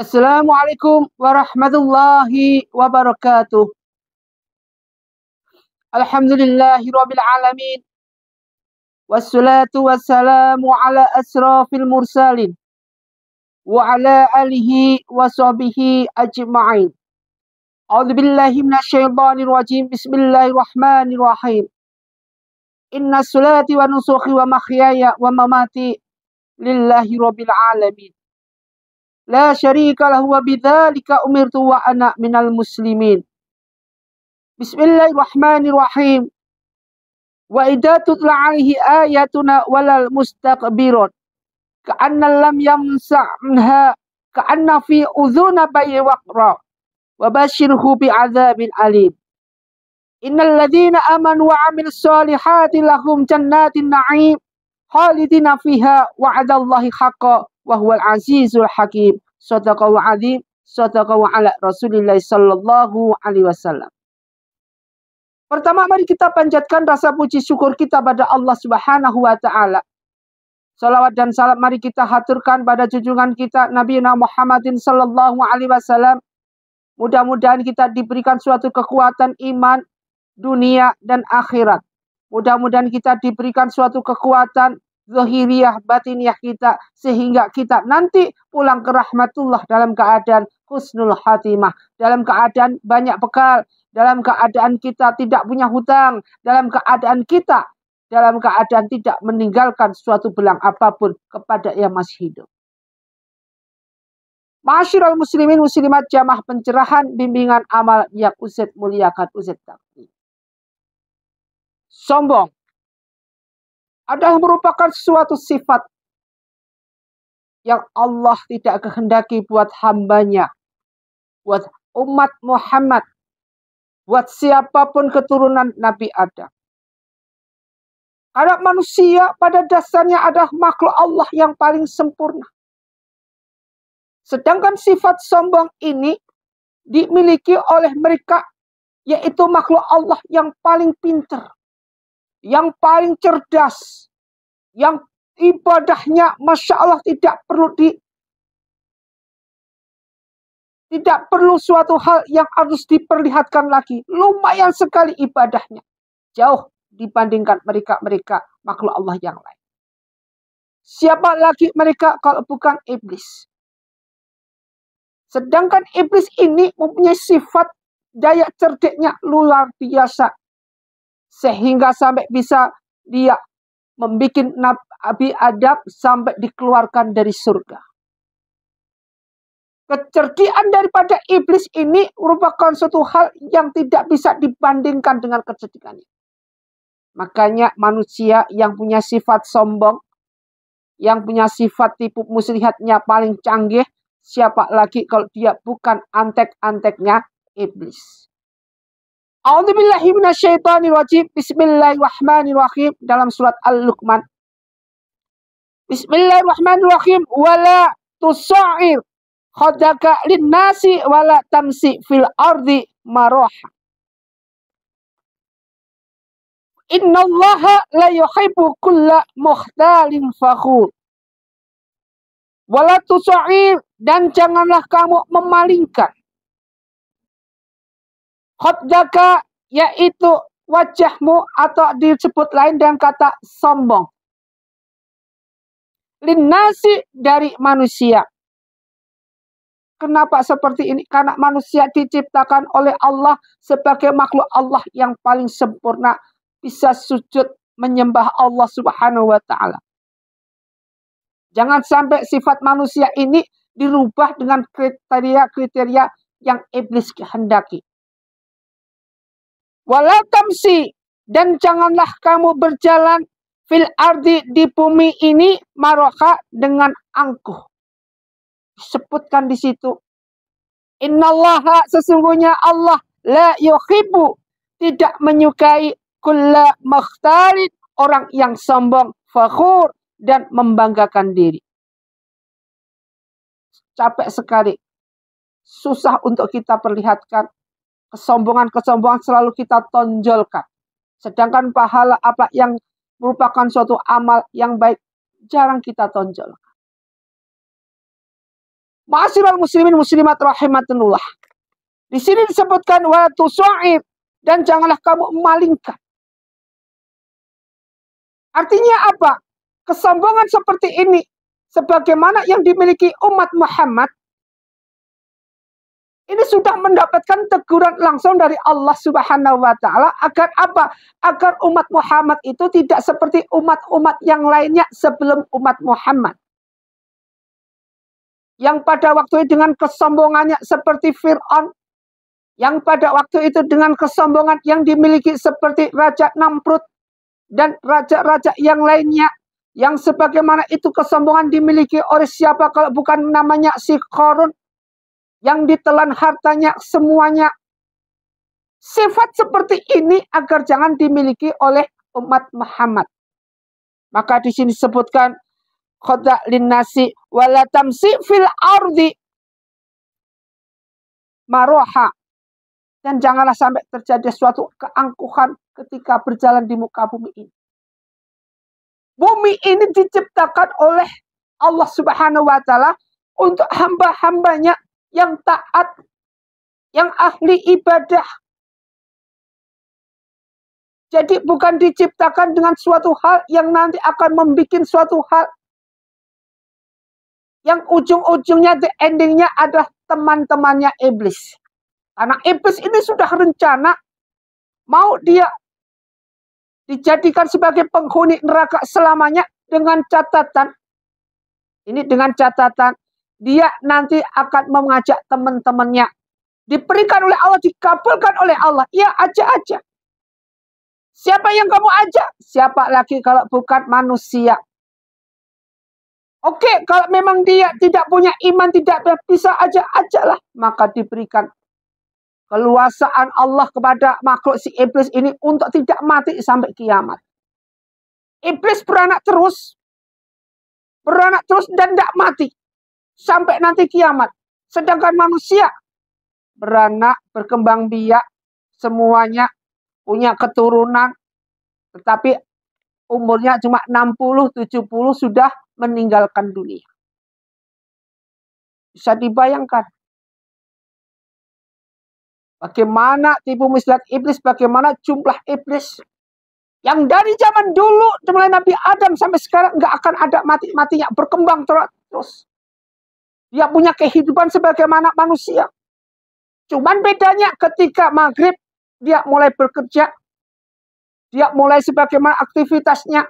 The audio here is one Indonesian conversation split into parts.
Assalamualaikum warahmatullahi wabarakatuh. Alhamdulillahirabbil alamin. Wassalatu wassalamu ala asrafil mursalin wa ala alihi wa sahbihi ajma'in. A'udzubillahi minasyaitonir rajim. Bismillahirrahmanirrahim. Inna salati wa nusuki wa mahyaya wa mamati lillahi rabbil alamin. La syarika lahu wa bidzalika umirtu wa ana minal muslimin. Bismillahirrahmanirrahim. Wa idza tutla alaihi ayatuna walal mustaqbirun ka'anna lam yamsa'ha ka'anna fi udhuna bayi waqra wa basyirhu bi'adzabin alim. Innal ladzina amanu wa 'amilus solihati lahum jannatin na'im khalidina fiha wa'adallahi haqqan wa huwal azizul hakim. Shadaqallahu azim. Shadaqallahu ala Rasulillah sallallahu alaihi wasallam. Pertama, mari kita panjatkan rasa puji syukur kita pada Allah Subhanahu wa taala. Salawat dan salam mari kita haturkan pada junjungan kita Nabi Muhammadin sallallahu alaihi wasallam. Mudah-mudahan kita diberikan suatu kekuatan iman dunia dan akhirat. Mudah-mudahan kita diberikan suatu kekuatan zahiriyah, batiniyah kita, sehingga kita nanti pulang ke rahmatullah dalam keadaan husnul khatimah, dalam keadaan banyak bekal, dalam keadaan kita tidak punya hutang, dalam keadaan kita dalam keadaan tidak meninggalkan suatu belang apapun kepada yang masih hidup. Ma'asyiral muslimin muslimat jamaah pencerahan bimbingan amal yang Ustaz muliakan, Ustaz Taqi. Sombong adalah merupakan suatu sifat yang Allah tidak kehendaki buat hambanya, buat umat Muhammad, buat siapapun keturunan Nabi Adam. Karena manusia pada dasarnya adalah makhluk Allah yang paling sempurna. Sedangkan sifat sombong ini dimiliki oleh mereka, yaitu makhluk Allah yang paling pintar, yang paling cerdas, yang ibadahnya Masya Allah tidak perlu suatu hal yang harus diperlihatkan lagi. Lumayan sekali ibadahnya. Jauh dibandingkan mereka makhluk Allah yang lain. Siapa lagi mereka kalau bukan iblis? Sedangkan iblis ini mempunyai sifat daya cerdiknya luar biasa. Sehingga sampai bisa dia membuat Nabi Adam sampai dikeluarkan dari surga. Kecerdikan daripada iblis ini merupakan suatu hal yang tidak bisa dibandingkan dengan kecerdikannya. Makanya manusia yang punya sifat sombong, yang punya sifat tipu muslihatnya paling canggih, siapa lagi kalau dia bukan antek-anteknya iblis. A'udzubillahi minasyaitonirrajim. Bismillahirrahmanirrahim. Dalam surat Al-Luqman. Bismillahirrahmanirrahim. Wala tusa'ir khadaka linnasi wala tamsi fil ardi maraha. Innallaha la yuhibbu kulla mukhtalin fakhur. Wala tusa'ir, dan janganlah kamu memalingkan khaddaka, yaitu wajahmu, atau disebut lain dengan kata sombong. Linnasi, dari manusia. Kenapa seperti ini? Karena manusia diciptakan oleh Allah sebagai makhluk Allah yang paling sempurna. Bisa sujud menyembah Allah Subhanahu wa ta'ala. Jangan sampai sifat manusia ini dirubah dengan kriteria-kriteria yang iblis kehendaki. Wala tamsi, dan janganlah kamu berjalan fil ardi, di bumi ini, maroha, dengan angkuh. Disebutkan di situ. Innallaha, sesungguhnya Allah, la yuhibbu, tidak menyukai, kulla mukhtalin, orang yang sombong, fakhur, dan membanggakan diri. Capek sekali. Susah untuk kita perlihatkan. Kesombongan-kesombongan selalu kita tonjolkan. Sedangkan pahala apa yang merupakan suatu amal yang baik jarang kita tonjolkan. Ma'asyiral muslimin muslimat rahimatullah. Di sini disebutkan wa tusu'ib, dan janganlah kamu memalingkan. Artinya apa? Kesombongan seperti ini sebagaimana yang dimiliki umat Muhammad ini sudah mendapatkan teguran langsung dari Allah Subhanahu wa taala agar apa? Agar umat Muhammad itu tidak seperti umat-umat yang lainnya sebelum umat Muhammad. Yang pada waktu itu dengan kesombongannya seperti Fir'aun, yang pada waktu itu dengan kesombongan yang dimiliki seperti Raja Namrud dan raja-raja yang lainnya, yang sebagaimana itu kesombongan dimiliki oleh siapa kalau bukan namanya si Qarun, yang ditelan hartanya semuanya. Sifat seperti ini agar jangan dimiliki oleh umat Muhammad. Maka di sini disebutkan khada' linnasi wala tamsi fil ardi maroha, dan janganlah sampai terjadi suatu keangkuhan ketika berjalan di muka bumi ini. Bumi ini diciptakan oleh Allah Subhanahu wa taala untuk hamba-hambanya yang taat, yang ahli ibadah. Jadi bukan diciptakan dengan suatu hal yang nanti akan membuat suatu hal yang ujung-ujungnya, the endingnya adalah teman-temannya iblis. Karena iblis ini sudah rencana mau dia dijadikan sebagai penghuni neraka selamanya dengan catatan. Ini dengan catatan dia nanti akan mengajak teman-temannya. Diberikan oleh Allah, dikabulkan oleh Allah. Ya, aja. Siapa yang kamu ajak? Siapa lagi kalau bukan manusia? Oke, kalau memang dia tidak punya iman, tidak bisa ajaklah. Maka diberikan keluasaan Allah kepada makhluk si iblis ini untuk tidak mati sampai kiamat. Iblis beranak terus dan tidak mati sampai nanti kiamat. Sedangkan manusia beranak, berkembang biak, semuanya punya keturunan, tetapi umurnya cuma 60-70 sudah meninggalkan dunia. Bisa dibayangkan bagaimana tipu muslihat iblis, bagaimana jumlah iblis yang dari zaman dulu mulai Nabi Adam sampai sekarang nggak akan ada mati-matinya, berkembang terus. Dia punya kehidupan sebagaimana manusia. Cuman bedanya ketika maghrib dia mulai bekerja, dia mulai sebagaimana aktivitasnya,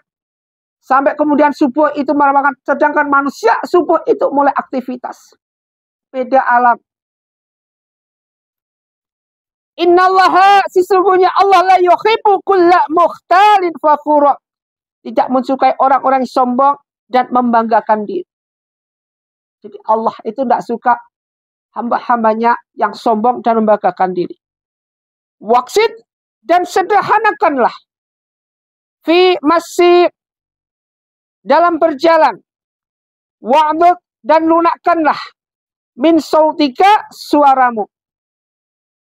sampai kemudian subuh itu makan. Sedangkan manusia subuh itu mulai aktivitas. Beda alam. Innallaha, sesungguhnya Allah la yuhibbu kulla mukhtalin fakhura, tidak mensukai orang-orang sombong dan membanggakan diri. Jadi Allah itu tidak suka hamba-hambanya yang sombong dan membanggakan diri. Waqsid, dan sederhanakanlah fi masih dalam berjalan. Wa'dud, dan lunakkanlah min sautika suaramu.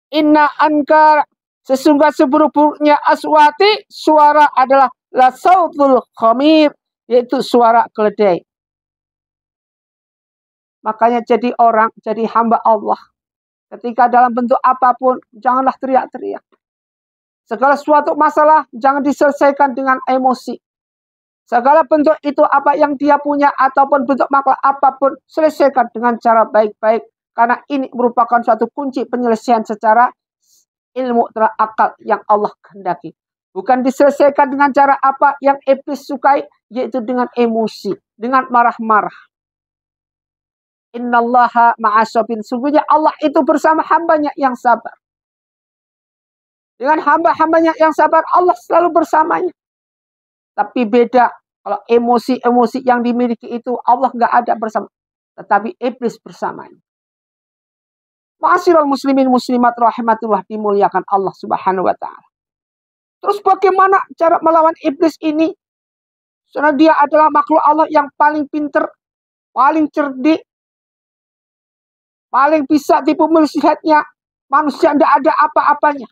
Inna ankar, sesungguhnya seburuk-buruknya aswati suara adalah la sautul khamir, yaitu suara keledai. Makanya jadi orang, jadi hamba Allah, ketika dalam bentuk apapun janganlah teriak-teriak. Segala suatu masalah jangan diselesaikan dengan emosi. Segala bentuk itu apa yang dia punya ataupun bentuk masalah apapun, selesaikan dengan cara baik-baik. Karena ini merupakan suatu kunci penyelesaian secara ilmu terakal yang Allah kehendaki. Bukan diselesaikan dengan cara apa yang iblis sukai, yaitu dengan emosi, dengan marah-marah. Innallaha ma'asyabin, sungguhnya Allah itu bersama hambanya yang sabar. Dengan hamba-hambanya yang sabar, Allah selalu bersamanya. Tapi beda, kalau emosi-emosi yang dimiliki itu Allah nggak ada bersama, tetapi iblis bersamanya. Ma'asyiral muslimin muslimat rahimatullah, dimuliakan Allah Subhanahu wa taala. Terus bagaimana cara melawan iblis ini? Karena dia adalah makhluk Allah yang paling pintar, paling cerdik, paling bisa tipu muslihatnya. Manusia tidak ada apa-apanya.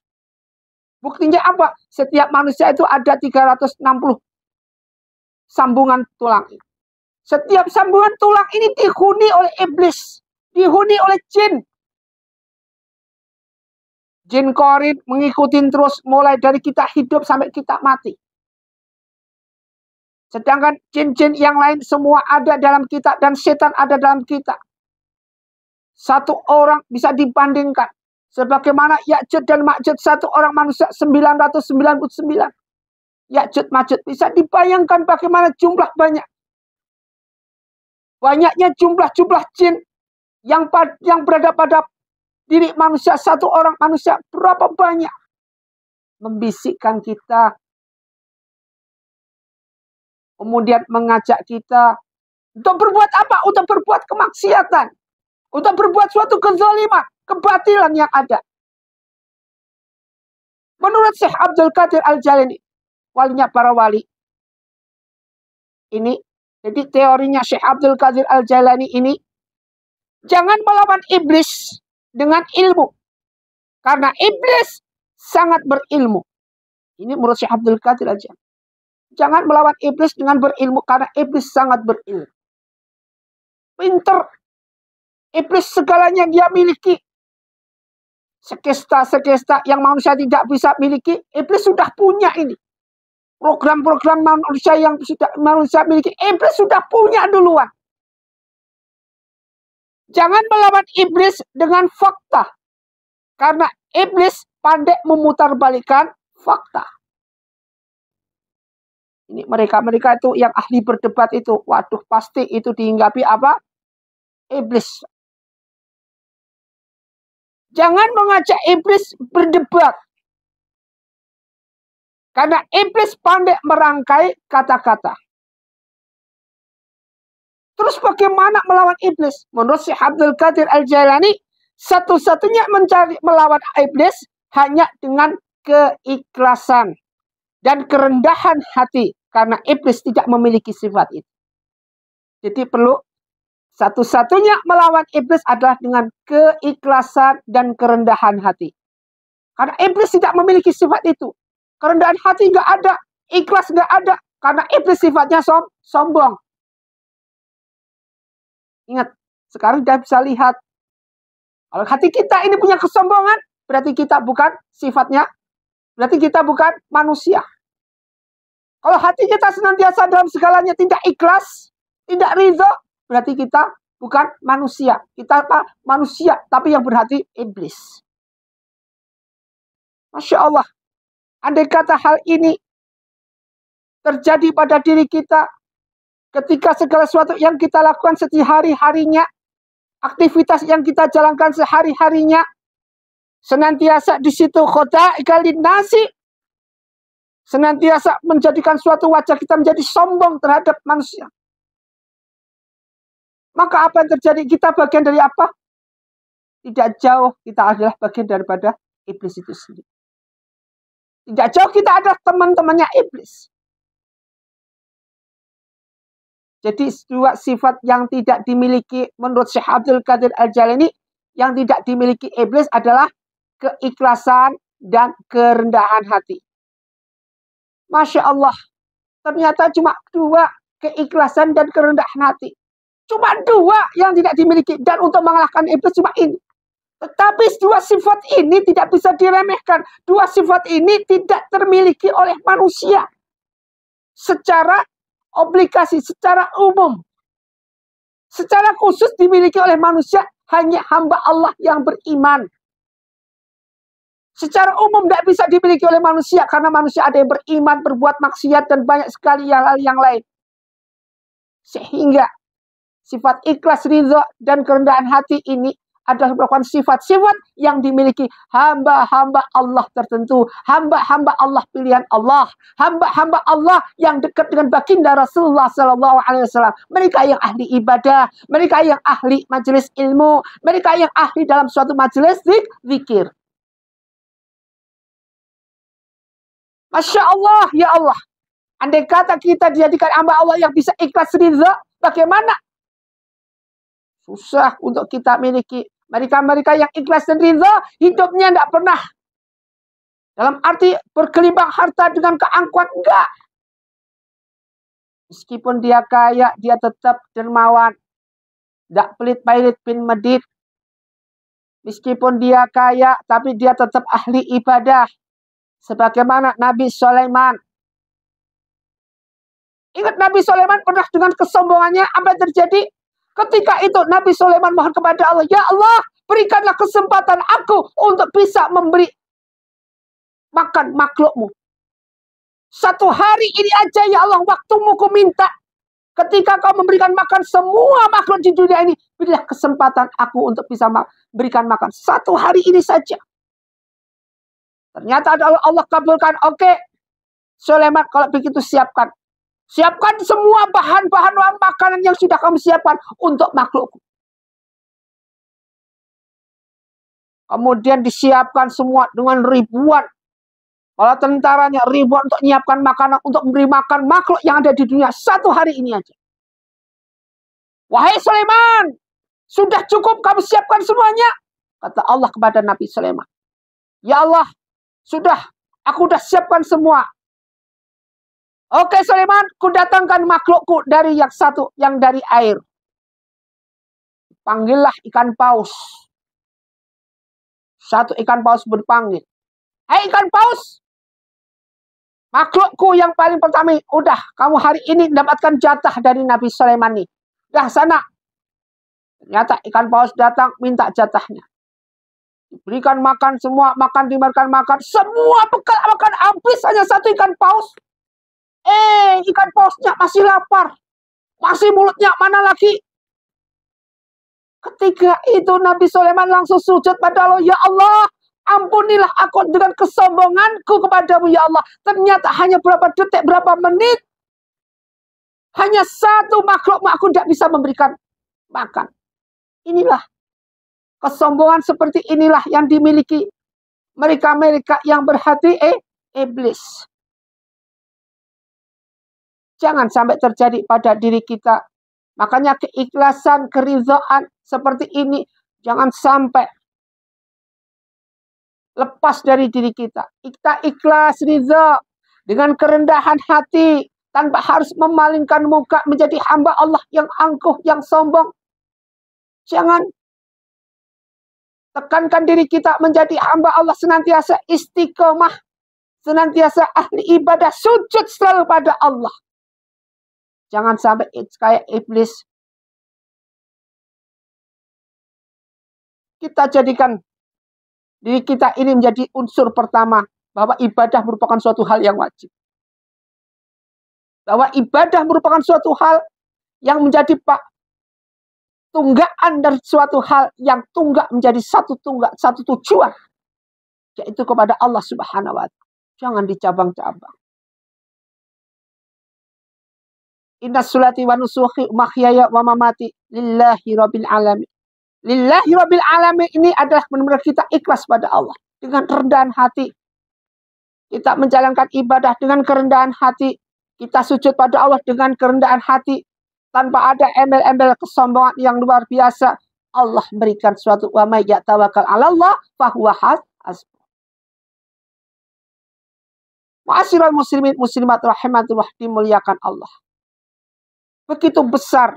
Buktinya apa? Setiap manusia itu ada 360 sambungan tulang. Setiap sambungan tulang ini dihuni oleh iblis. dihuni oleh jin. Jin korin mengikutin terus mulai dari kita hidup sampai kita mati. Sedangkan jin-jin yang lain semua ada dalam kita dan setan ada dalam kita. Satu orang bisa dibandingkan. Sebagaimana Ya'juj dan Ma'juj satu orang manusia 999. Ya'juj Ma'juj bisa dibayangkan bagaimana jumlah banyak. Banyaknya jumlah jin yang berada pada diri manusia, satu orang manusia berapa banyak membisikkan kita, kemudian mengajak kita untuk berbuat apa? Untuk berbuat kemaksiatan, untuk berbuat suatu kezaliman, kebatilan yang ada. Menurut Syekh Abdul Qadir Al-Jailani, walinya para wali ini, jadi teorinya Syekh Abdul Qadir Al-Jailani ini, jangan melawan iblis dengan ilmu. Karena iblis sangat berilmu. Ini menurut Syekh Abdul Qadir aja. Jangan melawan iblis dengan berilmu. Karena iblis sangat berilmu. Pinter. Iblis segalanya dia miliki. Sekesta yang manusia tidak bisa miliki. Iblis sudah punya ini. Program-program manusia yang sudah manusia miliki. Iblis sudah punya duluan. Jangan melawan iblis dengan fakta. Karena iblis pandai memutarbalikkan fakta. Ini mereka itu yang ahli berdebat itu. Waduh, pasti itu dihinggapi apa? Iblis. Jangan mengajak iblis berdebat. Karena iblis pandai merangkai kata-kata. Terus bagaimana melawan iblis? Menurut Syekh Abdul Qadir Al-Jailani, satu-satunya melawan iblis hanya dengan keikhlasan dan kerendahan hati. Karena iblis tidak memiliki sifat itu. Jadi perlu satu-satunya melawan iblis adalah dengan keikhlasan dan kerendahan hati. Karena iblis tidak memiliki sifat itu. Kerendahan hati nggak ada, ikhlas nggak ada. Karena iblis sifatnya sombong. Ingat, sekarang kita bisa lihat. Kalau hati kita ini punya kesombongan, berarti kita bukan sifatnya, berarti kita bukan manusia. Kalau hati kita senantiasa dalam segalanya tidak ikhlas, tidak ridho, berarti kita bukan manusia. Kita apa? Manusia, tapi yang berhati iblis. Masya Allah. Andai kata hal ini terjadi pada diri kita, ketika segala sesuatu yang kita lakukan sehari-harinya, aktivitas yang kita jalankan sehari-harinya, senantiasa di situ khadaika linnasi, senantiasa menjadikan suatu wajah kita menjadi sombong terhadap manusia. Maka apa yang terjadi? Kita bagian dari apa? Tidak jauh kita adalah bagian daripada iblis itu sendiri. Tidak jauh kita adalah teman-temannya iblis. Jadi dua sifat yang tidak dimiliki menurut Syekh Abdul Qadir Al-Jailani, yang tidak dimiliki iblis adalah keikhlasan dan kerendahan hati. Masya Allah, ternyata cuma dua, keikhlasan dan kerendahan hati. Cuma dua yang tidak dimiliki. Dan untuk mengalahkan iblis cuma ini. Tetapi dua sifat ini tidak bisa diremehkan. Dua sifat ini tidak termiliki oleh manusia. Secara obligasi, secara umum. Secara khusus dimiliki oleh manusia hanya hamba Allah yang beriman. Secara umum tidak bisa dimiliki oleh manusia. Karena manusia ada yang beriman, berbuat maksiat, dan banyak sekali hal-hal yang lain. Sehingga sifat ikhlas, ridho, dan kerendahan hati ini adalah merupakan sifat-sifat yang dimiliki hamba-hamba Allah tertentu. Hamba-hamba Allah pilihan Allah. Hamba-hamba Allah yang dekat dengan baginda Rasulullah SAW. Mereka yang ahli ibadah. Mereka yang ahli majelis ilmu. Mereka yang ahli dalam suatu majelis zikir. Masya Allah, ya Allah. Andai kata kita dijadikan hamba Allah yang bisa ikhlas ridho, bagaimana? Susah untuk kita miliki. Mereka-mereka yang ikhlas dan ridho, hidupnya tidak pernah dalam arti bergelimbang harta dengan keangkuhan, enggak. Meskipun dia kaya, dia tetap dermawan. Tidak pelit-pelit bin medit. Meskipun dia kaya, tapi dia tetap ahli ibadah. Sebagaimana Nabi Sulaiman. Ingat Nabi Sulaiman pernah dengan kesombongannya, apa yang terjadi? Ketika itu Nabi Sulaiman mohon kepada Allah, ya Allah, berikanlah kesempatan aku untuk bisa memberi makan makhlukmu. Satu hari ini aja ya Allah, waktumu ku minta. Ketika kau memberikan makan semua makhluk di dunia ini, berilah kesempatan aku untuk bisa berikan makan. Satu hari ini saja. Ternyata Allah kabulkan. Oke, Sulaiman, kalau begitu siapkan. Siapkan semua bahan-bahan makanan yang sudah kamu siapkan untuk makhlukku. Kemudian disiapkan semua dengan ribuan. Kalau tentaranya ribuan untuk menyiapkan makanan, untuk memberi makan makhluk yang ada di dunia satu hari ini aja. Wahai Sulaiman, sudah cukup kamu siapkan semuanya? Kata Allah kepada Nabi Sulaiman. Ya Allah, sudah, aku sudah siapkan semua. Oke Sulaiman, ku datangkan makhlukku dari yang satu, yang dari air. Panggillah ikan paus. Satu ikan paus berpanggil. Hai ikan paus, makhlukku yang paling pertama, udah kamu hari ini mendapatkan jatah dari Nabi Sulaiman nih. Dah sana. Ternyata ikan paus datang minta jatahnya. Diberikan makan semua, diberikan makan. Semua bekal makan habis, hanya satu ikan paus. Ikan pausnya masih lapar. Masih mulutnya mana lagi. Ketika itu Nabi Sulaiman langsung sujud pada Allah. Ya Allah, ampunilah aku dengan kesombonganku kepadamu ya Allah. Ternyata hanya berapa detik, berapa menit. Hanya satu makhluk aku tidak bisa memberikan makan. Inilah kesombongan seperti inilah yang dimiliki mereka-mereka yang berhati iblis. Jangan sampai terjadi pada diri kita. Makanya keikhlasan, keridhaan seperti ini jangan sampai lepas dari diri kita. Kita ikhlas, ridha dengan kerendahan hati tanpa harus memalingkan muka menjadi hamba Allah yang angkuh, yang sombong. Jangan tekankan diri kita menjadi hamba Allah senantiasa istiqomah, senantiasa ahli ibadah, sujud selalu pada Allah. Jangan sampai kayak iblis. Kita jadikan diri kita ini menjadi unsur pertama bahwa ibadah merupakan suatu hal yang wajib. Bahwa ibadah merupakan suatu hal yang menjadi tunggaan dari suatu hal yang tunggak menjadi satu tujuan, yaitu kepada Allah Subhanahu wa Ta'ala. Jangan dicabang-cabang. Inna sulati wa nusuhi mahyaya wa mamati lillahi rabbil alamin. Lillahi rabbil alamin ini adalah benar-benar kita ikhlas pada Allah. Dengan kerendahan hati. Kita menjalankan ibadah dengan kerendahan hati. Kita sujud pada Allah dengan kerendahan hati. Tanpa ada embel-embel kesombongan yang luar biasa. Allah berikan suatu wa may yatawakkal 'ala Allah fahuwa hasbuh. Ma'asyiral muslimin muslimat rahimatullah, dimuliakan Allah. Begitu besar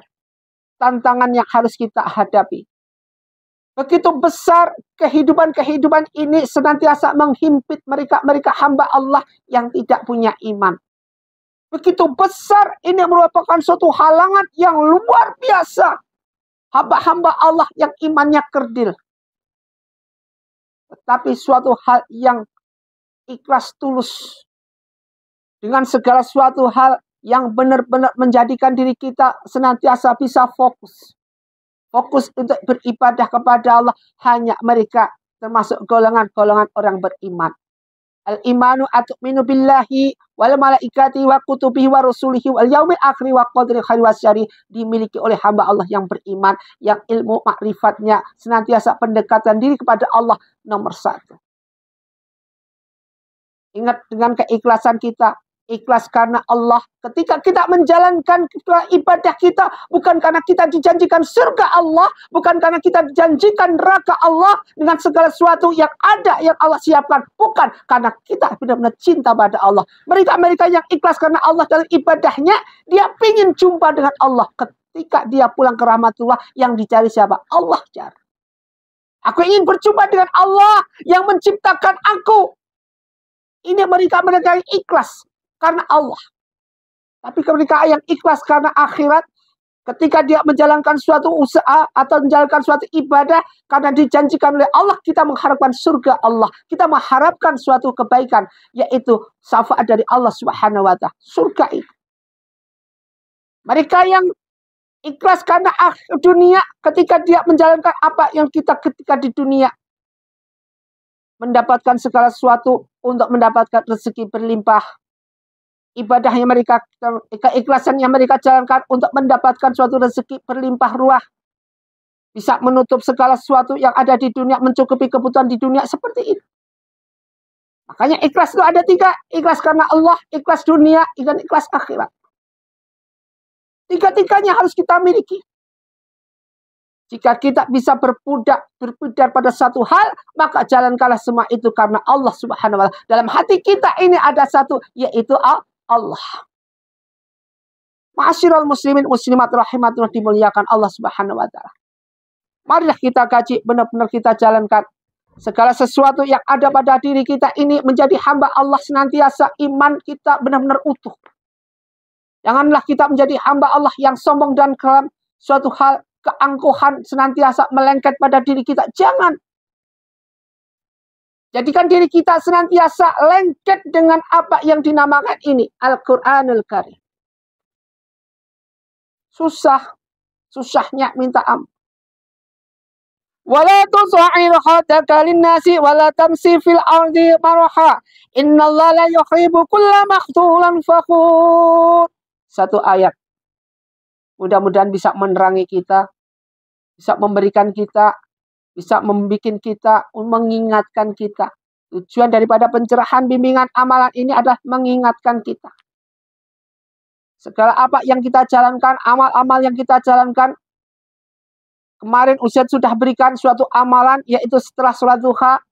tantangan yang harus kita hadapi. Begitu besar kehidupan-kehidupan ini senantiasa menghimpit mereka hamba Allah yang tidak punya iman. Begitu besar ini merupakan suatu halangan yang luar biasa. Hamba-hamba Allah yang imannya kerdil. Tetapi suatu hal yang ikhlas tulus. Dengan segala suatu hal yang benar-benar menjadikan diri kita senantiasa bisa fokus. Fokus untuk beribadah kepada Allah. Hanya mereka termasuk golongan-golongan orang beriman. Al-imanu atu'minu billahi wal malaikati wa kutubihi wa rusulihi wal yaumil akhir wa qadri khairi wa syarri, dimiliki oleh hamba Allah yang beriman, yang ilmu makrifatnya senantiasa pendekatan diri kepada Allah nomor 1. Ingat, dengan keikhlasan kita, ikhlas karena Allah. Ketika kita menjalankan ibadah kita, bukan karena kita dijanjikan surga Allah, bukan karena kita dijanjikan neraka Allah dengan segala sesuatu yang ada yang Allah siapkan, bukan karena kita benar-benar cinta pada Allah. Mereka-mereka yang ikhlas karena Allah dalam ibadahnya, dia ingin jumpa dengan Allah. Ketika dia pulang ke rahmatullah, yang dicari siapa? Allah cari. Aku ingin berjumpa dengan Allah yang menciptakan aku. Ini mereka yang ikhlas karena Allah. Tapi mereka yang ikhlas karena akhirat, ketika dia menjalankan suatu usaha atau menjalankan suatu ibadah, karena dijanjikan oleh Allah, kita mengharapkan surga Allah. Kita mengharapkan suatu kebaikan, yaitu syafaat dari Allah Subhanahu wa Ta'ala. Surga itu. Mereka yang ikhlas karena dunia, ketika dia menjalankan apa yang kita ketika di dunia, mendapatkan segala sesuatu untuk mendapatkan rezeki berlimpah. Ibadahnya mereka, keikhlasannya mereka jalankan untuk mendapatkan suatu rezeki berlimpah ruah. Bisa menutup segala sesuatu yang ada di dunia, mencukupi kebutuhan di dunia, seperti itu. Makanya ikhlas itu ada 3. Ikhlas karena Allah, ikhlas dunia, dan ikhlas akhirat. 3-tiganya harus kita miliki. Jika kita bisa berpudar pada satu hal, maka jalankanlah semua itu karena Allah Subhanahu wa Ta'ala. Dalam hati kita ini ada satu, yaitu Allah. Ma'asyiral muslimin muslimat rahimatullah, dimuliakan Allah Subhanahu wa Ta'ala. Marilah kita kaji, benar-benar kita jalankan. Segala sesuatu yang ada pada diri kita ini menjadi hamba Allah senantiasa, iman kita benar-benar utuh. Janganlah kita menjadi hamba Allah yang sombong dan kelam. Suatu hal keangkuhan senantiasa melengket pada diri kita. Jangan. Jadikan diri kita senantiasa lengket dengan apa yang dinamakan ini. Al-Quranul Karim. Susahnya minta ampun. Wala tusa'ir khaddaka linnasi wala tamsi fil ardi maraha. Innallaha la yuhibbu kulla makhtulan fakhur. Satu ayat. Mudah-mudahan bisa menerangi kita, bisa memberikan kita, bisa membuat kita, mengingatkan kita. Tujuan daripada pencerahan bimbingan amalan ini adalah mengingatkan kita. Segala apa yang kita jalankan, amal-amal yang kita jalankan. Kemarin Ustaz sudah berikan suatu amalan, yaitu setelah sholat duha.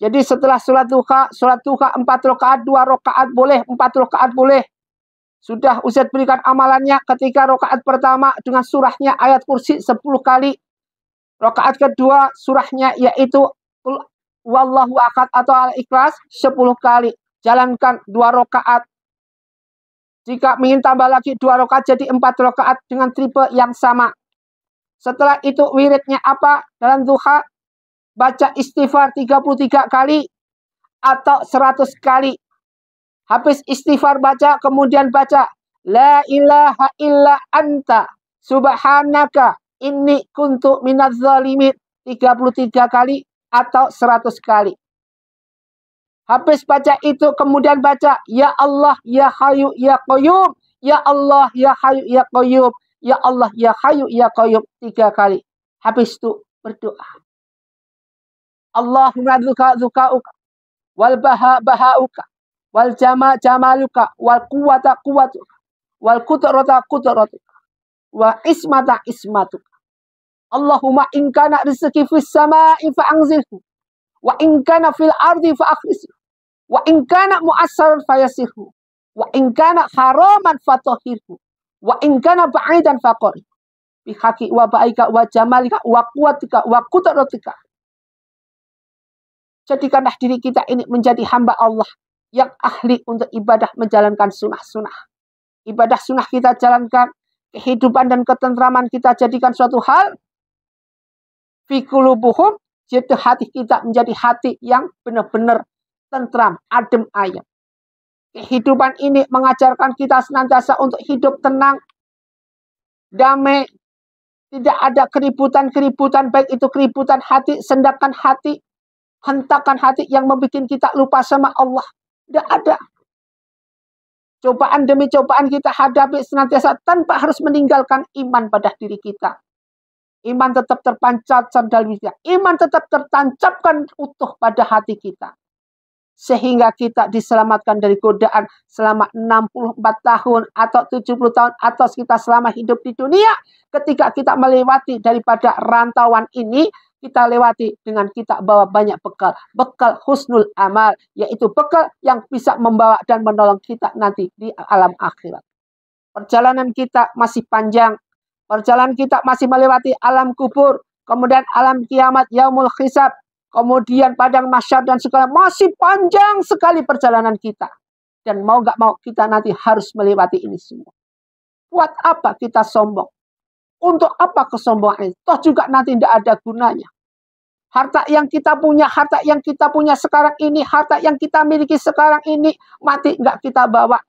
Jadi setelah sholat duha 4 rakaat, 2 rakaat boleh, 4 rakaat boleh. Sudah Ustaz berikan amalannya ketika rakaat pertama dengan surahnya ayat kursi 10 kali. Rakaat kedua surahnya yaitu Wallahu Ahad atau Al-Ikhlas 10 kali. Jalankan 2 rakaat. Jika ingin tambah lagi 2 rakaat jadi 4 rakaat dengan tipe yang sama. Setelah itu wiridnya apa? Dalam duha baca istighfar 33 kali atau 100 kali. Habis istighfar baca, kemudian baca La ilaha illa anta subhanaka inni kuntu minadz zalimin 33 kali atau 100 kali. Habis baca itu kemudian baca Ya Allah ya Hayyu ya Qayyum, Ya Allah ya Hayyu ya Qayyum, Ya Allah ya Hayyu ya Qayyum 3 kali. Habis itu berdoa. Allahumma dzukauka wal bahauka wal jamaluka wal quwwata quwwatuka wal qudrata qudratuka wa ismata ismatuka. Allahumma in kana rizqi fis samai fa anzilhu wa in kana fil ardi fa akhrishu wa in kana mu'assaran fayasirhu wa in kana haraman fatahhirhu wa in kana ba'idan faqari bi haqqi wa ba'ika wa jamalika wa quwwatika wa qudratika. Jadikanlah diri kita ini menjadi hamba Allah yang ahli untuk ibadah, menjalankan sunnah-sunnah. Ibadah sunnah kita jalankan, kehidupan dan ketentraman kita jadikan suatu hal. Fi qulubuhum, jadi hati kita menjadi hati yang benar-benar tentram, adem ayem. Kehidupan ini mengajarkan kita senantiasa untuk hidup tenang, damai, tidak ada keributan-keributan, baik itu keributan hati, sendakan hati, hentakan hati yang membuat kita lupa sama Allah. Tidak ada. Cobaan demi cobaan kita hadapi senantiasa tanpa harus meninggalkan iman pada diri kita. Iman tetap terpancar dalam diri kita. Iman tetap tertancapkan utuh pada hati kita. Sehingga kita diselamatkan dari godaan selama 64 tahun atau 70 tahun atau kita selama hidup di dunia. Ketika kita melewati daripada rantauan ini, kita lewati dengan kita bawa banyak bekal. Bekal husnul amal. Yaitu bekal yang bisa membawa dan menolong kita nanti di alam akhirat. Perjalanan kita masih panjang. Perjalanan kita masih melewati alam kubur, kemudian alam kiamat, yaumul hisab, kemudian padang mahsyar dan segala, masih panjang sekali perjalanan kita. Dan mau gak mau kita nanti harus melewati ini semua. Buat apa kita sombong? Untuk apa kesombongan ini? Toh juga nanti tidak ada gunanya. Harta yang kita punya sekarang ini, harta yang kita miliki sekarang ini, mati nggak kita bawa.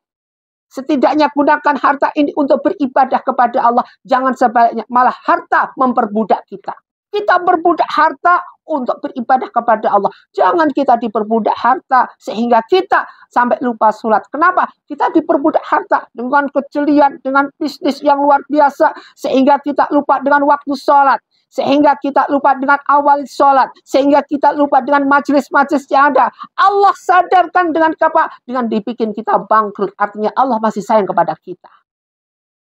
Setidaknya gunakan harta ini untuk beribadah kepada Allah. Jangan sebaliknya, malah harta memperbudak kita. Kita berbudak harta untuk beribadah kepada Allah. Jangan kita diperbudak harta sehingga kita sampai lupa sholat. Kenapa? Kita diperbudak harta dengan kejelian, dengan bisnis yang luar biasa, sehingga kita lupa dengan waktu sholat. Sehingga kita lupa dengan awal sholat. Sehingga kita lupa dengan majelis-majelis yang ada. Allah sadarkan dengan apa? Dengan dibikin kita bangkrut. Artinya Allah masih sayang kepada kita.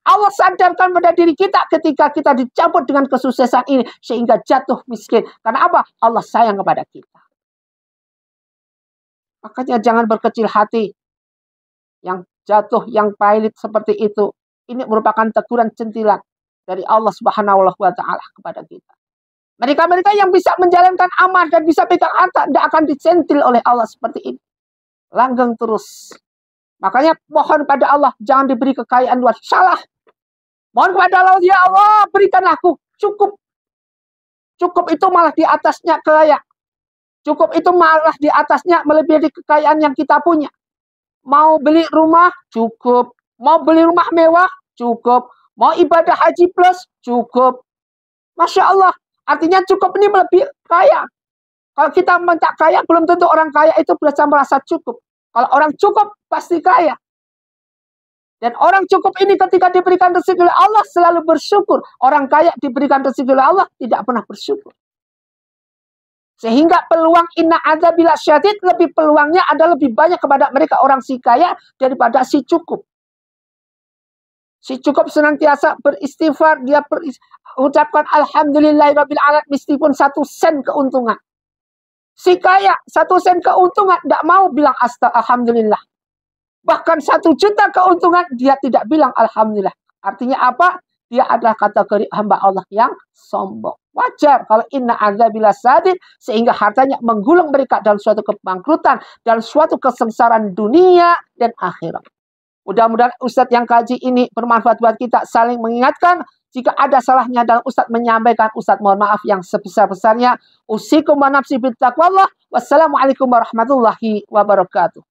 Allah sadarkan pada diri kita ketika kita dicabut dengan kesuksesan ini. Sehingga jatuh miskin. Karena apa? Allah sayang kepada kita. Makanya jangan berkecil hati. Yang jatuh, yang pailit seperti itu. Ini merupakan teguran centilan dari Allah Subhanahu wa Ta'ala kepada kita. Mereka-mereka yang bisa menjalankan amal dan bisa pegang harta tidak akan dicentil oleh Allah seperti ini. Langgeng terus. Makanya mohon pada Allah jangan diberi kekayaan luar. Salah. Mohon kepada Allah, ya Allah berikanlah aku cukup. Cukup itu malah di atasnya kaya. Cukup itu malah di atasnya melebihi kekayaan yang kita punya. Mau beli rumah cukup. Mau beli rumah mewah cukup. Mau ibadah haji plus, cukup. Masya Allah. Artinya cukup ini lebih kaya. Kalau kita minta kaya, belum tentu orang kaya itu bisa merasa cukup. Kalau orang cukup, pasti kaya. Dan orang cukup ini ketika diberikan rezeki oleh Allah, selalu bersyukur. Orang kaya diberikan rezeki oleh Allah, tidak pernah bersyukur. Sehingga peluang inna adzabil syadid, lebih peluangnya ada lebih banyak kepada mereka orang si kaya daripada si cukup. Si cukup senantiasa beristighfar, dia ucapkan alhamdulillahirabbil alamin meskipun 1 sen keuntungan. Si kaya 1 sen keuntungan tidak mau bilang alhamdulillah. Bahkan 1 juta keuntungan dia tidak bilang alhamdulillah. Artinya apa? Dia adalah kategori hamba Allah yang sombong. Wajar kalau inna adzabil syadid, sehingga hartanya menggulung mereka dalam suatu kebangkrutan, dalam suatu kesengsaraan dunia dan akhirat. Mudah-mudahan Ustadz yang kaji ini bermanfaat buat kita, saling mengingatkan. Jika ada salahnya dalam Ustadz menyampaikan, Ustadz mohon maaf yang sebesar-besarnya. Usikum wa nafsi bittaqwallah. Wassalamualaikum warahmatullahi wabarakatuh.